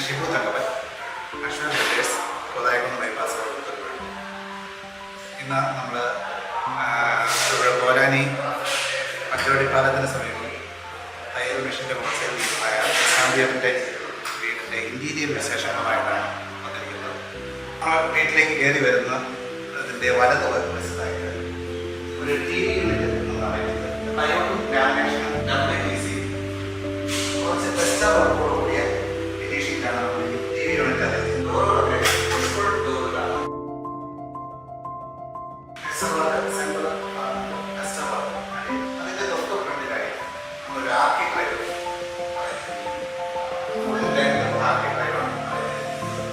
Shibu Thankappan, Ashwan builders, Kothayikkunnu bypass road. ഇന്ന് നമ്മൾ കോരാനി പഞ്ചവടിപ്പാലത്തിന് സമീപം തയ്യൽ മെഷീൻ്റെ ഹോൾസെയിൽ ഡീലറായ ശാന്തിയപ്പൻ്റെ വീടിൻ്റെ ഇൻറ്റീരിയർ വിശേഷങ്ങളുമായിട്ടാണ് വന്നിരിക്കുന്നത്. നമ്മൾ വീട്ടിലേക്ക് കയറി വരുന്ന അതിൻ്റെ വലത് വശത്തായിട്ട് ഒരു ടി വി യൂണിറ്റ് നമ്മൾ അറിയുന്നത് ലാമിനേഷനും WPC കുറച്ച് ടെസ്റ്റർ വർക്കോടുകൂടിയ ഫിനിഷിംഗാണ് നമ്മൾ ടി വി യൂണിറ്റ് അറിയുന്നത്. ഡോറുകളൊക്കെ ഫുൾ ഡോറുകളാണ്. അതിൻ്റെ തൊട്ട് ഫ്രണ്ടിലായി നമ്മളൊരു ആർക്കിട്രൈവ്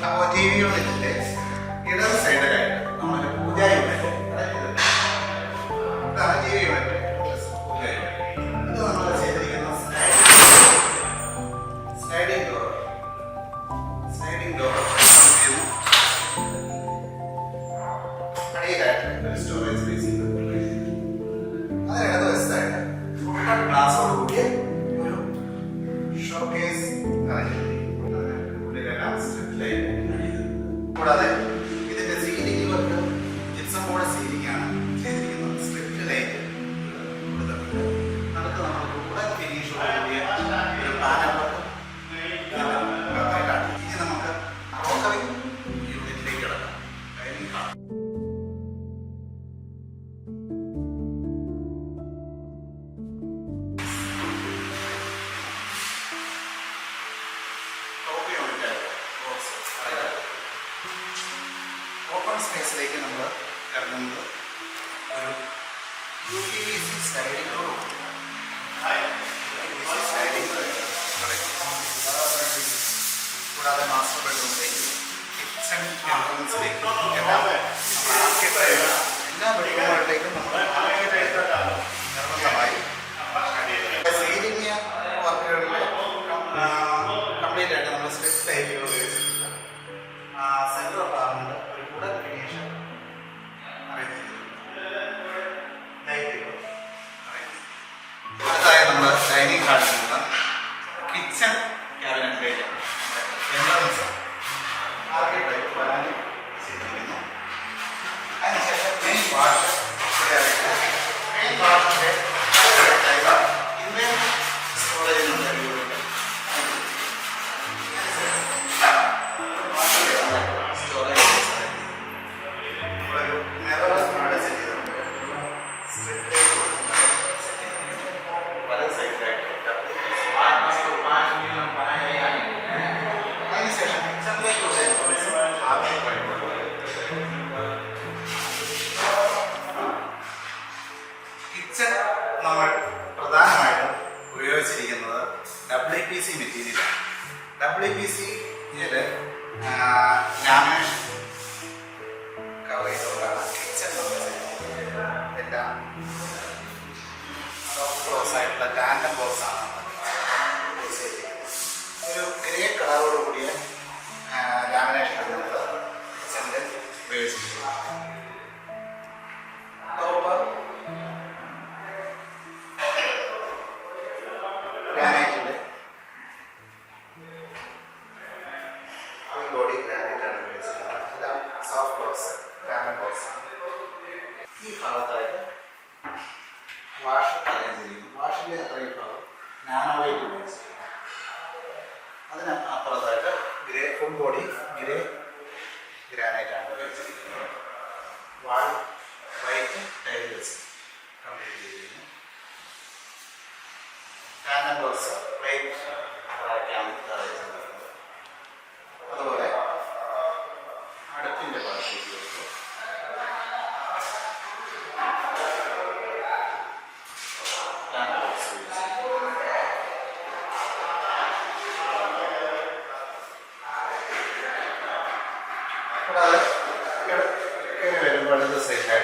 അപ്പോൾ ടി വി യൂണിറ്റിൻ്റെ ഇടത് സൈഡിലായിട്ട് നമ്മളൊരു പൂജ യൂണിറ്റ് ഇതാണ് ടി വി യൂണിറ്റ്. ഇത് നമ്മൾ ചെയ്തിരിക്കുന്ന സ്ലൈഡിംഗ് ഡോർ അടിയിലായിട്ട് ഒരു സ്റ്റോറേജ് സ്പേസ് അതിന് ഇടതുവശത്തായിട്ട് ഫുൾ ഗ്ലാസോട് കൂടിയ ഒരു ഷോക്കേസ് കൂടാതെ ഇതിന്റെ ceiling work gypsum board ceiling ആണ് ചെയ്തിരിക്കുന്നത്. സ്ട്രിപ്റ്റ് ലൈറ്റ് കൊടുത്തിട്ടുണ്ട്. അടുത്ത് നമ്മൾ കൂടുതൽ ഫിനിഷോട് കൂടിയ ഒരു പാനൽ വർക്ക്. ഇനി നമുക്ക് ക്രോക്കറി യൂണിറ്റിലേക്ക് കിടക്കാം. Dining hall. ഓപ്പൺ സ്പേസിലേക്ക് നമ്മൾ ഇറങ്ങുന്നത് ഒരു UPVC സ്ലൈഡിംഗ് ഡോർ കൂടാതെ മാസ്റ്റർ ബെഡ്റൂമിലേക്ക് കിച്ചൺ എൻട്രൻസിലേക്ക് എല്ലാ ബെഡ്റൂമുകളിലേക്കും നമ്മൾ നിർബന്ധമായി സീലിംഗ് വർക്കുകളിലെ കംപ്ലീറ്റ് ആയിട്ട് നമ്മൾ സ്ട്രിപ്റ്റ് ലൈറ്റുകൾ ഉപയോഗിച്ചിട്ടുണ്ട്. സെൻട്രൽ ഭാഗമുണ്ട് ഒരു കൂടൽ ഫിനിഷ് അടുത്തായി നമ്മൾ ഡൈനിങ് ഹാളിൽ നിന്ന് കിച്ചൺ ക്യാബിനറ്റിലേക്ക് എൻട്രൻസ് ആർക്കിടൈപ്പ് വരാൻ ചെയ്തിരിക്കുന്നു. അതിനുശേഷം മെയിൻ വാഷ് വാഷിൻ്റെ ഇൻവെന്റ് സ്റ്റോറേജിനുണ്ട്. കിച്ചൺ നമ്മൾ പ്രധാനമായിട്ടും ഉപയോഗിച്ചിരിക്കുന്നത് WPC മെറ്റീരിയലാണ്. WPCയിൽ ലാമിനേഷൻ കവർ ചെയ്തുകൊണ്ടാണ് കിച്ചൺ നമ്മൾ ചെയ്തിരിക്കുന്നത്. എല്ലാം സോഫ്റ്റ് ബോക്സ് ആയിട്ടുള്ള ടാൻഡം ബോക്സ് ആണ് യൂസ് ചെയ്തിരിക്കുന്നത്. ഒരു ഗ്രേ കളറോട് കൂടിയ ലാമിനേഷൻ ആണ് നമ്മൾ കിച്ചണിൽ ഉപയോഗിച്ചിരിക്കുന്നത്. ഗ്രാനൈറ്റിൻ്റെ ഫുൾ ബോഡി ഗ്രാനൈറ്റാണ് ഉപയോഗിച്ചിരിക്കുന്നത്. എല്ലാം സോഫ്റ്റ് ബോക്സ് ടാൻഡം ബോക്സ് ആണ്. ഈ ഭാഗത്തായിട്ട് വാഷ് അറേഞ്ച് ചെയ്യും. വാഷിൻ്റെ അത്രയും ഭാഗം നാനോ വൈറ്റ് ഉപയോഗിച്ചിരിക്കുന്നു. അതിന് അപ്പുറത്തായിട്ട് ഫുൾ ബോഡി ഗ്രേ ഗ്രാനൈറ്റാണ് ഉപയോഗിച്ചിരിക്കുന്നത്. വാൾ വൈറ്റ് ടൈൽസ് കംപ്ലീറ്റ് ചെയ്തിരിക്കുന്നു. ടാൻഡം ബോക്സ് വൈറ്റ് റാക്കാണ് അറേഞ്ച്. അതുപോലെ അടുപ്പിൻ്റെ ഭാഗത്തേക്ക് വരുമ്പോൾ കൂടാതെ വരുമ്പോൾ അടുത്ത സൈഡിലായിട്ട്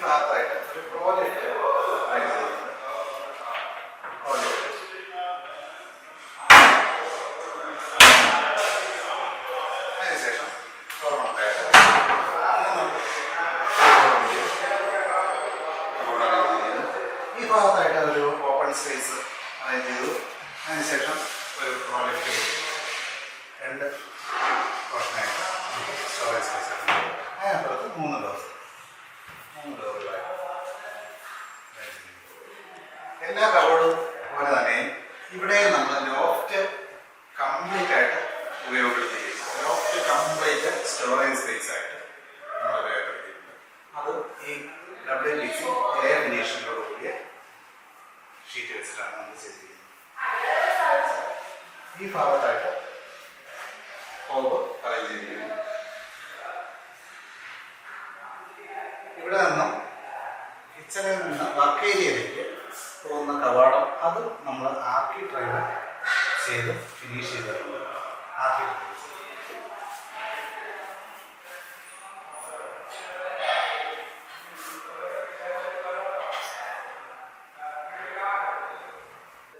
ഭാഗത്തായിട്ട് ഒരു പ്രോജക്റ്റ് അതിനുശേഷം ഈ ഭാഗത്തായിട്ട് ഒരു ഓപ്പൺ സ്പേസ് അറേഞ്ച് ചെയ്തു. അതിനുശേഷം ഒരു പ്രോജക്റ്റ് രണ്ട് പോർഷനായിട്ട് സ്റ്റോറേജ് സ്പേസ് അതിനപ്പുറത്ത് മൂന്ന് ഡോറുകളായിട്ട് എല്ലാ കബോർഡും പോലെ തന്നെ ഇവിടെ നമ്മൾ ലോഫ്റ്റ് കംപ്ലീറ്റ് ആയിട്ട് ഉപയോഗപ്പെടുത്തിയിരിക്കുന്നു. ലോഫ്റ്റ് കംപ്ലീറ്റ് സ്റ്റോറേജ് സ്പേസ് ആയിട്ട് നമ്മൾ ഉപയോഗപ്പെടുത്തിയിട്ടുണ്ട്. അത് ഈ WPC എയർ കണ്ടീഷനോട് കൂടിയ ഷീറ്റ് വെച്ചിട്ടാണ് നമ്മൾ ചെയ്തിരിക്കുന്നത്. ഈ ഭാഗത്തായിട്ട് ഹോബ് അറേഞ്ച് ചെയ്തിരിക്കുന്നു. ഇവിടെ നിന്നും കിച്ചണിൽ നിന്ന് വർക്ക് ഏരിയയിലേക്ക് പോകുന്ന കവാടം അത് നമ്മൾ ആർക്കി ഡ്രൈവ് ചെയ്ത് ഫിനിഷ് ചെയ്തിട്ടുണ്ട്. ആർക്കി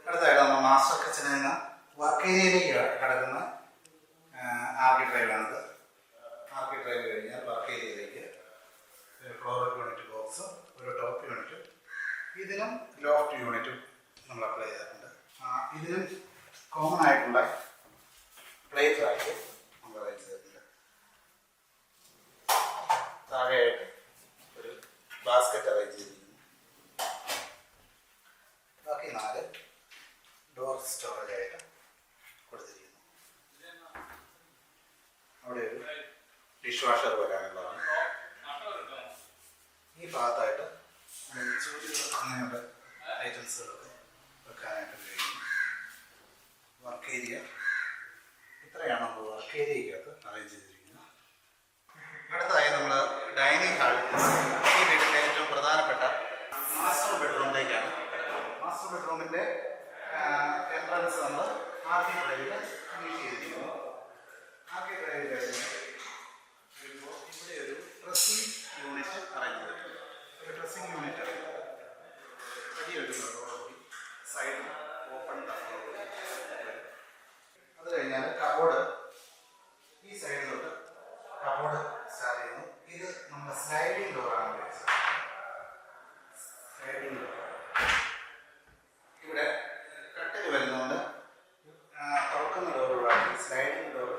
അടുത്തായിട്ട് നമ്മൾ മാസ്റ്റർ കിച്ചണിൽ നിന്ന് വർക്ക് ഏരിയയിലേക്ക് കിടക്കുന്ന ആർക്കി ഡ്രൈവാണിത്. ആർക്കി ഡ്രൈവ് കഴിഞ്ഞാൽ വർക്ക് ഏരിയയിലേക്ക് ഒരു ഫ്ലോർ യൂണിറ്റ് ബോക്സ്, ഒരു ടോപ്പ് യൂണിറ്റ്, ഇതിനും ലോഫ്റ്റ് യൂണിറ്റും നമ്മൾ അപ്ലൈ ചെയ്യാറുണ്ട്. ഇതിനും കോമൺ ആയിട്ടുള്ള പ്ലേറ്റ് റാക്ക് നമ്മൾ അറേഞ്ച് ചെയ്തിട്ടുണ്ട്. താഴെയായിട്ട് ഒരു ബാസ്ക്കറ്റ് അറേഞ്ച് ചെയ്തിരിക്കുന്നു. ബാക്കി 4 ഡോർ സ്റ്റോറേജ് ആയിട്ട് കൊടുത്തിരിക്കുന്നു. അവിടെ ഒരു ഡിഷ് വാഷർ വരാനുള്ളതാണ്. ഈ ഭാഗത്തായിട്ട് അങ്ങനെയുള്ള ഐറ്റംസുകളൊക്കെ വെക്കാനായിട്ട് കഴിയും. വർക്ക് ഏരിയ ഇത്രയാണ് നമ്മൾ വർക്ക് ഏരിയക്കകത്ത് അറേഞ്ച് ചെയ്തിരിക്കുന്നത്. അടുത്തതായി നമ്മൾ ഡൈനിങ് ഹാളിൽ ഈ വീട്ടിലെ ഏറ്റവും പ്രധാനപ്പെട്ട മാസ്റ്റർ ബെഡ്റൂമിലേക്കാണ്. മാസ്റ്റർ ബെഡ്റൂമിൻ്റെ എൻട്രൻസ് നമ്മൾ ആർക്കി ഡ്രൈവിൽ ഫിനിഷ് ചെയ്തിരിക്കുന്നു. ആർക്കി ഡ്രൈവിൽ വരുമ്പോൾ ഇവിടെ ഒരു ഡ്രസ്സിംഗ് യൂണിറ്റ് അറേഞ്ച് ചെയ്തിട്ടുണ്ട്. ഒരു ഡ്രസ്സിംഗ് യൂണിറ്റ് അറേഞ്ച് വലിയൊരു സൈഡ് ഓപ്പൺ തപ്പോടുകൂടി. അത് കഴിഞ്ഞാൽ കബോർഡ് ഈ സൈഡിലോട്ട് കബോർഡ് സ്റ്റാർട്ട് ചെയ്യുന്നു. ഇത് നമ്മുടെ സ്ലൈഡിംഗ് ഡോറാണ് ഉപയോഗിച്ചത്. സ്ലൈഡിംഗ് ഡോർ ഇവിടെ കട്ടിൽ വരുന്നതുകൊണ്ട് തുറക്കുന്ന ഡോർ ഒഴിവാക്കി സ്ലൈഡിംഗ് ഡോർ.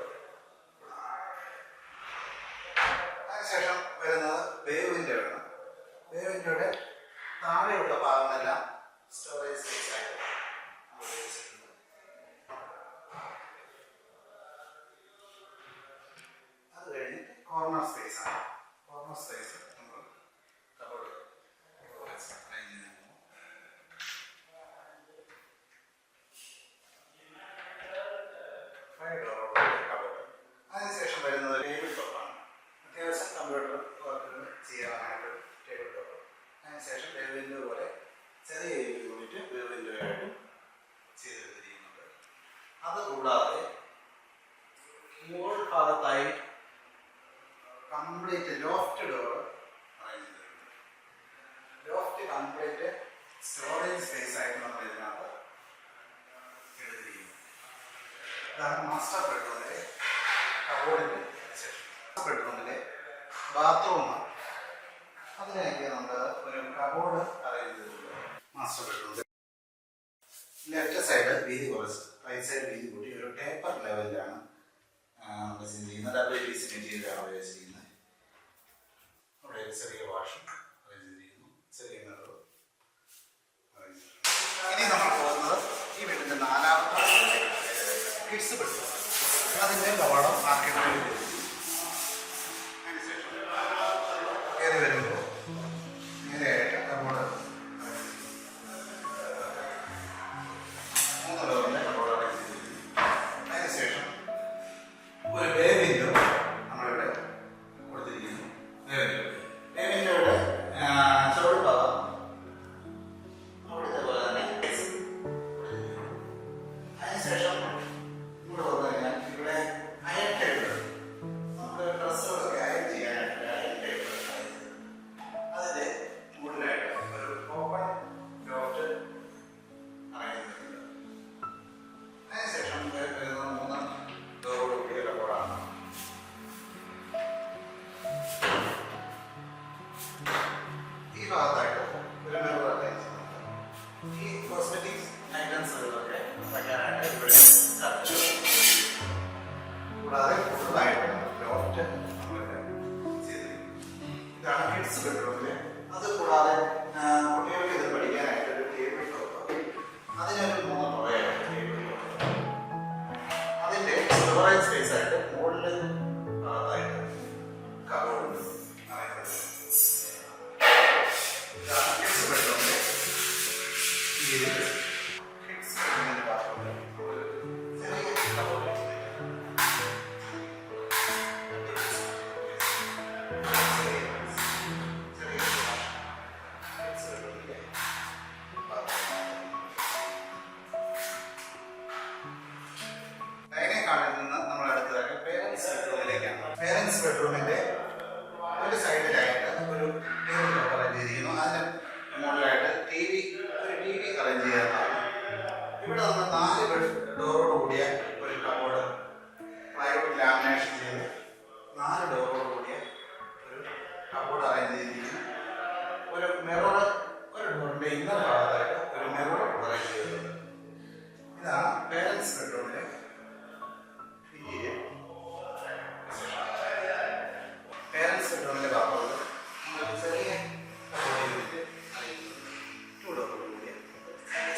അതിനുശേഷം വരുന്നത് വേവ് വിൻഡോ ആണ്. വേവ് വിൻഡോയുടെ താഴെയുള്ള ഭാഗമെല്ലാം സ്റ്റോറേജ് സ്പേസ് ആയിട്ട് ഉപയോഗിച്ചിട്ടുണ്ട്. അത് കഴിഞ്ഞ് കോർണർ സ്പേസ് ആണ്. കോർണർ സ്പേസ് നമ്മൾ കബോർഡ് അറേഞ്ച് ചെയ്യുന്നു. അതിനുശേഷം വരുന്നത് ടേബിൾ ടോപ്പാണ്. അത്യാവശ്യം കമ്പ്യൂട്ടർ വർക്കുകൾ ചെയ്യാനായിട്ട് ടേബിൾ ടോപ്പ്. അതിനുശേഷം വേവ് വിൻഡോ പോലെ ചെറിയ യൂണിറ്റ് വേവ് വിൻഡോ ആയിട്ട് ചെയ്തെടുത്തിരിക്കുന്നുണ്ട്. അതുകൂടാതെ മുകൾ ഭാഗത്തായി കംപ്ലീറ്റ് ലോഫ്റ്റ് ഡോർ അറേഞ്ച് ചെയ്തിട്ടുണ്ട്. ലോഫ്റ്റ് കംപ്ലീറ്റ് സ്റ്റോറേജ് സ്പേസ് ആയിട്ട് നമ്മൾ ഇതിനകത്ത് എടുത്തിരിക്കുന്നു. ഇതാണ് മാസ്റ്റർ ബെഡ്റൂമിലെ കബോർഡിൻ്റെ ശേഷം. ബെഡ്റൂമിലെ ബാത്റൂമാണ്. അതിലേക്ക് നമ്മൾ ഒരു കബോർഡ് അറേഞ്ച് ചെയ്തിട്ടുണ്ട്. മാസ്റ്റർ ബെഡ്റൂമിൽ ലെഫ്റ്റ് സൈഡ് വീതി കുറച്ച്, റൈറ്റ് സൈഡ് വീതി കൂട്ടി ഒരു ടേപ്പർ ലെവലിലാണ് നമ്മൾ ചെയ്യുന്നത്. WPC മെറ്റീരിയലാണ് ഉപയോഗിച്ചിരിക്കുന്നത്. അവിടെ ഒരു ചെറിയ വാഷും അറേഞ്ച് ചെയ്തിരിക്കുന്നു. ചെറിയ മിറർ അറേഞ്ച് ചെയ്തിട്ടുണ്ട്. ഇനി നമ്മൾ പോകുന്നത് ഈ വീടിൻ്റെ 4ാമത്തെ കിഡ്സ് ബെഡ്റൂം. അതിൻ്റെ കവാടം മാർക്കറ്റിൽ അതിനുശേഷം കയറി വരുമ്പോൾ നേരെയായിട്ട് കബോർഡ് 3 ഡോറിൻ്റെ കബോർഡ് അറേഞ്ച് ചെയ്തിരിക്കുന്നു. അതിനുശേഷം ഒരു വേവ് വിൻഡോ നമ്മളിവിടെ കൊടുത്തിരിക്കുന്നു. വേവ് വിൻഡോയുടെ ചുവട് ഭാഗം അവിടുത്തെ പോലെ തന്നെ. അതിനുശേഷം ഇവിടെ വന്നു കഴിഞ്ഞാൽ ഇവിടെ അയൺ ടേബിൾ ലോഫ്റ്റ് നമ്മളിവിടെ ചെയ്തിരിക്കുന്നത്. ഇതാണ് കിഡ്സ് ബെഡ്റൂമില്. അത് കൂടാതെ കുട്ടികൾക്ക് ഇത് പഠിക്കാനായിട്ട് ഒരു ടേബിൾ ടോപ്പ്, അതിനൊരു 3 തുകയായിട്ട് ടേബിൾ ടോപ്പ്. അതിൻ്റെ സ്റ്റോറേജ് സ്പേസ് ആയിട്ട് മുകളിൽ ആയിട്ട് കബോർഡ്. ഇതാണ് കിഡ്സ് ബെഡ്റൂമിലെ കിഡ്സ് ബെഡ്റൂമിൻ്റെ ബാത്റൂമിൽ ചെറിയ കബോർഡ്. പേരൻസ് ബെഡ്റൂമിന്റെ ഒരു സൈഡിലായിട്ട് ഒരു ടേബിൾ അറേഞ്ച് ചെയ്തിരിക്കുന്നു. അതിന് മുകളിലായിട്ട് ഒരു ടി വി അറേഞ്ച് ചെയ്യാവുന്നതാണ്. ഇവിടെ നമ്മൾ 4 ഡോറോട് കൂടിയ ഒരു കബോർഡ് പ്ലൈവുഡ് ലാമിനേഷൻ ചെയ്ത് 4 ഡോറോട് കൂടിയ ഒരു കബോർഡ് അറേഞ്ച് ചെയ്തിരിക്കുന്നു. ഒരു മിറർ, ഒരു ഡോറിന്റെ ഇന്നർ ഭാഗത്തായിട്ട് ഒരു മിറർ അറേഞ്ച് ചെയ്തിട്ടുണ്ട്. ഇതാണ് പേരൻസ് ബെഡ്റൂമിലെ ഇന്റീരിയർ. പേരൻസ് ബെഡ്റൂമിലെ ബാത്റൂമിൽ നമ്മൾ ചെറിയ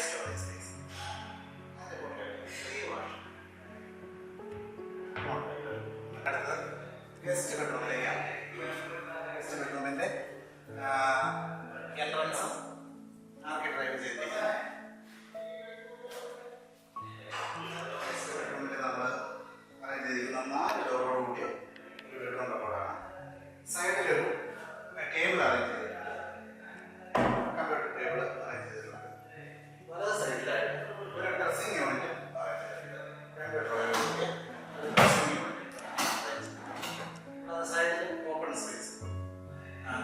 സ്റ്റോറേജ് സ്പേസ്, അടുത്തത് ഗസ്റ്റ് ബെഡ്റൂമിലേക്കാണ്. ഗസ്റ്റ് ബെഡ്റൂമിന്റെ എൻട്രൻസും ആർക്കിടെക്ചർ ചെയ്തിരിക്കുന്നത്. ഗസ്റ്റ് ബെഡ്റൂമിൽ നമ്മൾ അറേഞ്ച് ചെയ്തിരിക്കുന്ന 4 ഡോറോട് കൂടിയ ഒരു ബെഡ്റൂം കബോർഡാണ്. സൈഡിലൊരു ടേബിൾ അറേഞ്ച് ചെയ്തിട്ടുണ്ട്, കമ്പ്യൂട്ടർ ടേബിൾ അറേഞ്ച് ചെയ്തിട്ടുണ്ട്. വലത് സൈഡിലായിട്ട് ഒരു ഡ്രസ്സിംഗ് യൂണിറ്റ് അറേഞ്ച് ചെയ്തിട്ടുണ്ട്. 2 ഡ്രോയർ കൂടിയ ഒരു ഡ്രസ്സിംഗ് യൂണിറ്റ് അറേഞ്ച് ചെയ്തിട്ടുണ്ട്. അത് സൈഡിൽ ഓപ്പൺ സ്പേസ്,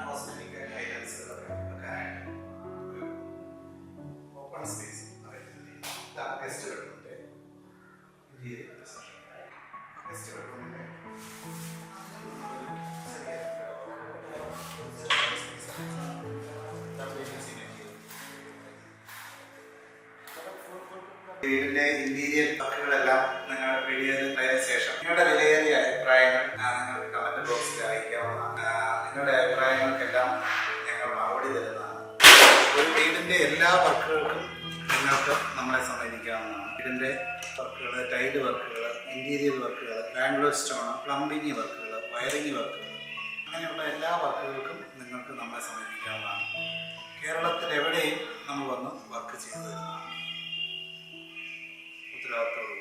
കോസ്മെറ്റിക് ഐറ്റംസുകളൊക്കെ വെക്കാനായിട്ട് ഒരു ഓപ്പൺ സ്പേസ് അറേഞ്ച് ചെയ്തിട്ടുണ്ട്. ഇതാണ് ഗസ്റ്റ് ബെഡ്റൂമിന്റെ ഇന്റീരിയർ ഡിസൈൻ. ഗസ്റ്റ് ബെഡ്റൂമിന്റെ വീടിന്റെ ഇന്റീരിയർ വർക്കുകളെല്ലാം നിങ്ങൾ വീഡിയോയിൽ കണ്ടതിന് ശേഷം നിങ്ങളുടെ വിലയേറിയ അഭിപ്രായങ്ങൾ നിങ്ങൾക്ക് കമന്റ് ബോക്സിൽ അറിയിക്കാവുന്നതാണ്. നിങ്ങളുടെ അഭിപ്രായങ്ങൾക്കെല്ലാം ഞങ്ങൾ മറുപടി തരുന്നതാണ്. ഒരു വീടിന്റെ എല്ലാ വർക്കുകൾക്കും നിങ്ങൾക്ക് നമ്മളെ സമീപിക്കാവുന്നതാണ്. വീടിന്റെ വർക്കുകൾ, ടൈല് വർക്കുകൾ, ഇന്റീരിയർ വർക്കുകൾ, ബാംഗ്ലൂർ സ്റ്റോൺ, പ്ലംബിംഗ് വർക്കുകൾ, വയറിംഗ് വർക്കുകൾ, അങ്ങനെയുള്ള എല്ലാ വർക്കുകൾക്കും നിങ്ങൾക്ക് നമ്മളെ സമീപിക്കാവുന്നതാണ്. കേരളത്തിൽ എവിടെയും നമ്മൾ വന്ന് വർക്ക് ചെയ്തു തരുന്നതാണ്. ഉത്തരവാദിത്തത്തോടുകൂടി